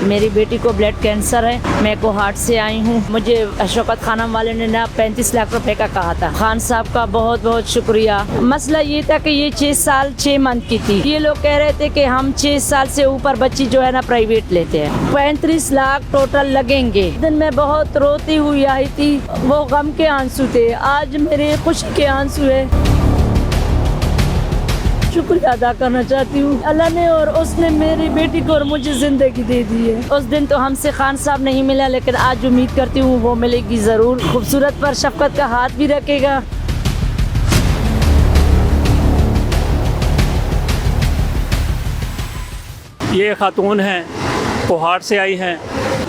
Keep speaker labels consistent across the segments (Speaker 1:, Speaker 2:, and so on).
Speaker 1: मेरी बेटी को ब्लड कैंसर है। मैं कोहाट से आई हूँ। मुझे शौकत खानम वाले ने ना 35 लाख रुपए का कहा था। खान साहब का बहुत बहुत शुक्रिया। मसला ये था कि ये 6 साल 6 मंथ की थी। ये लोग कह रहे थे कि हम 6 साल से ऊपर बच्ची जो है ना प्राइवेट लेते हैं। 35 लाख टोटल लगेंगे। दिन में बहुत रोती हुई आई थी, वो गम के आंसू थे, आज मेरे खुशी के आंसू है। शुक्रिया अदा करना चाहती हूँ अल्लाह ने और उसने मेरी बेटी को और मुझे जिंदगी दे दी है। उस दिन तो हमसे खान साहब नहीं मिला, लेकिन आज उम्मीद करती हूँ वो मिलेगी जरूर। खूबसूरत पर शफकत का हाथ भी रखेगा।
Speaker 2: ये खातून हैं, कोहाट से आई हैं।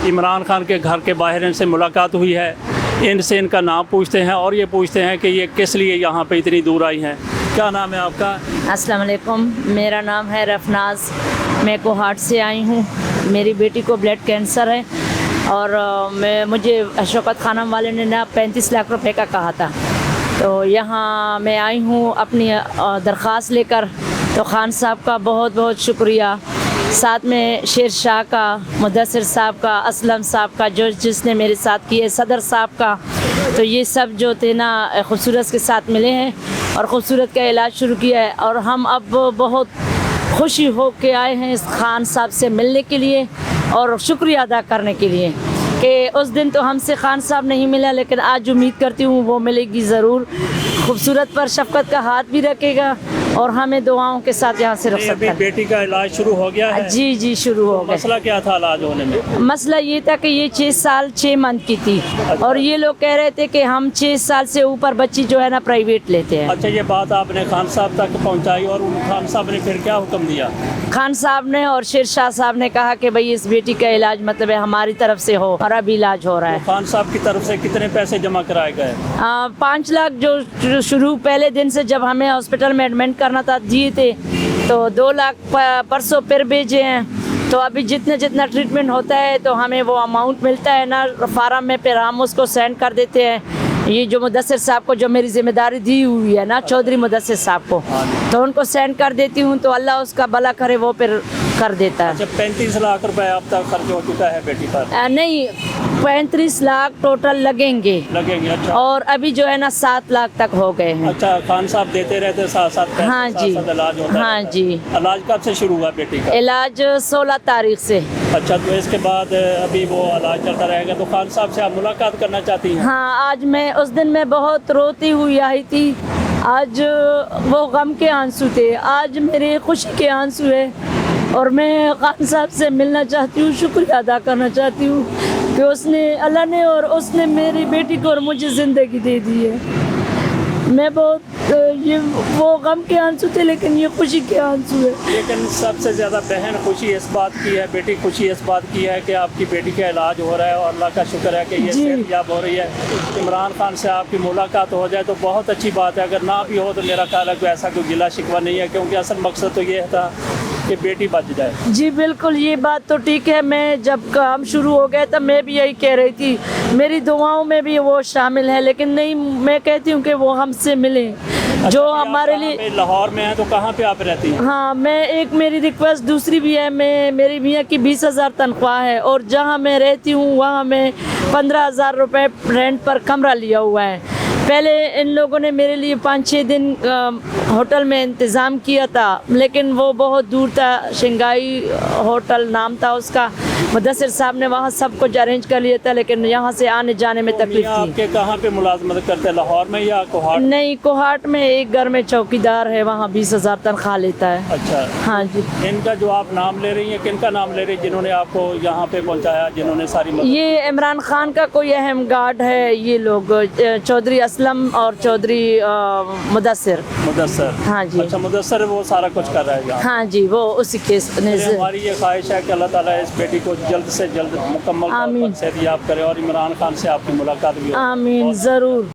Speaker 2: इमरान खान के घर के बाहर इनसे मुलाकात हुई है। इनसे इनका नाम पूछते हैं और ये पूछते हैं कि ये किस लिए यहाँ पे इतनी दूर आई हैं। क्या नाम है आपका?
Speaker 1: अस्सलाम वालेकुम, मेरा नाम है रफनाज। मैं कोहाट से आई हूँ। मेरी बेटी को ब्लड कैंसर है और मुझे शौकत खानम वाले ने ना 35 लाख रुपए का कहा था। तो यहाँ मैं आई हूँ अपनी दरख्वास्त लेकर। तो खान साहब का बहुत बहुत शुक्रिया, साथ में शेर शाह का, मुदस्सिर साहब का, असलम साहब का जो जिसने मेरे साथ किए, सदर साहब का। तो ये सब जो थे ना खूबसूरत के साथ मिले हैं और खूबसूरत का इलाज शुरू किया है। और हम अब बहुत खुशी हो के आए हैं इस खान साहब से मिलने के लिए और शुक्रिया अदा करने के लिए कि उस दिन तो हमसे खान साहब नहीं मिला, लेकिन आज उम्मीद करती हूँ वो मिलेगी ज़रूर। खूबसूरत पर शफकत का हाथ भी रखेगा और हमें दुआओं के साथ यहाँ से रुखसत
Speaker 2: अभी
Speaker 1: कर।
Speaker 2: बेटी का इलाज शुरू हो गया है?
Speaker 1: जी जी शुरू हो गया।
Speaker 2: मसला क्या था इलाज होने में?
Speaker 1: मसला ये था कि ये 6 साल 6 मंथ की थी और ये लोग कह रहे थे कि हम 6 साल से ऊपर बच्ची जो है ना प्राइवेट लेते हैं।
Speaker 2: अच्छा, ये बात आपने खान साहब तक पहुँचाई और उन खान साहब ने फिर क्या हुक्म दिया?
Speaker 1: खान साहब ने और शेर शाह साहब ने कहा कि भाई इस बेटी का इलाज मतलब है हमारी तरफ से हो और अब इलाज हो रहा है।
Speaker 2: तो खान साहब की तरफ से कितने पैसे जमा कराए गए?
Speaker 1: 5 लाख जो शुरू पहले दिन से जब हमें हॉस्पिटल में एडमिट करना था दिए थे, तो 2 लाख परसों फिर भेजे हैं। तो अभी जितना ट्रीटमेंट होता है तो हमें वो अमाउंट मिलता है ना फार्म में, फिर हम उसको सेंड कर देते हैं। ये जो मुदस्सिर साहब को जो मेरी जिम्मेदारी दी हुई है ना, चौधरी मुदस्सिर साहब को, तो उनको सेंड कर देती हूँ। तो अल्लाह उसका भला करे, वो फिर कर देता है।
Speaker 2: अच्छा, 35 लाख रुपए अब तक खर्च हो चुका है बेटी पर?
Speaker 1: नहीं, 35 लाख टोटल लगेंगे।
Speaker 2: अच्छा।
Speaker 1: और अभी जो है ना 7 लाख तक हो गए हैं।
Speaker 2: अच्छा, खान साहब देते रहते साथ साथ?
Speaker 1: हाँ जी,
Speaker 2: इलाज होता
Speaker 1: हाँ
Speaker 2: रहता है।
Speaker 1: जी।
Speaker 2: इलाज कब से शुरू हुआ बेटी का?
Speaker 1: इलाज 16 तारीख से।
Speaker 2: अच्छा, तो इसके बाद अभी वो इलाज चलता रहेगा। तो खान साहब से आप मुलाकात करना चाहती हैं?
Speaker 1: हाँ, आज मैं उस दिन मैं बहुत रोती हुई आई थी, आज वो गम के आंसू थे, आज मेरे खुशी के आंसू है। और मैं खान साहब से मिलना चाहती हूँ, शुक्रिया अदा करना चाहती हूँ कि उसने अल्लाह ने और उसने मेरी बेटी को और मुझे ज़िंदगी दे दी है। मैं बहुत ये वो गम के आंसू थे, लेकिन ये खुशी के आंसू है।
Speaker 2: लेकिन सबसे ज़्यादा बहन खुशी इस बात की है, बेटी खुशी इस बात की है कि आपकी बेटी का इलाज हो रहा है और अल्लाह का शुक्र है कि ये सेहतयाब हो रही है। इमरान खान से आपकी मुलाकात हो जाए तो बहुत अच्छी बात है। अगर ना भी हो तो मेरा ख्याल है कि ऐसा कोई गिला शिकवा नहीं है, क्योंकि असल मकसद तो ये था कि बेटी बच जाए।
Speaker 1: जी बिल्कुल, ये बात तो ठीक है। मैं जब काम शुरू हो गया तब मैं भी यही कह रही थी, मेरी दुआओं में भी वो शामिल है, लेकिन नहीं, मैं कहती हूँ कि वो हमसे मिले जो हमारे लिए।
Speaker 2: लाहौर में है तो कहाँ पे आप रहती हैं?
Speaker 1: हाँ, मैं एक मेरी रिक्वेस्ट दूसरी भी है, मेरी मियाँ की 20,000 तनख्वाह है और जहाँ मैं रहती हूँ वहाँ मैं 15,000 रुपये रेंट पर कमरा लिया हुआ है। पहले इन लोगों ने मेरे लिए 5-6 दिन होटल में इंतज़ाम किया था, लेकिन वो बहुत दूर था, शंघाई होटल नाम था उसका। मुदस्सिर साहब ने वहाँ सब कुछ अरेंज कर लिया था, लेकिन यहाँ से आने जाने में तकलीफ थी।
Speaker 2: आपके कहाँ पे मुलाजमत करते हैं, लाहौर में या कोहाट?
Speaker 1: नहीं, कोहाट में एक घर में चौकीदार है, वहाँ 20,000 तनख्वाह लेता है।
Speaker 2: अच्छा,
Speaker 1: हाँ जी।
Speaker 2: इनका जो आप नाम ले रही हैं, किनका नाम ले रही हैं जिन्होंने आपको यहाँ पे पहुँचाया, जिन्होंने सारी मदद?
Speaker 1: ये इमरान खान का कोई अहम गार्ड है, ये लोग चौधरी असलम और चौधरी मुदस्सिर। हाँ जी।
Speaker 2: अच्छा, मुदस्सिर वो सारा कुछ कर रहा है यहाँ?
Speaker 1: हाँ जी, वो उसी केस।
Speaker 2: हमारी ये ख्वाहिश है कि अल्लाह ताला इस बेटी को जल्द से जल्द मुकम्मल
Speaker 1: आमीन।
Speaker 2: सेहतयाब करे और इमरान खान से आपकी मुलाकात भी हो।
Speaker 1: आमीन, ज़रूर।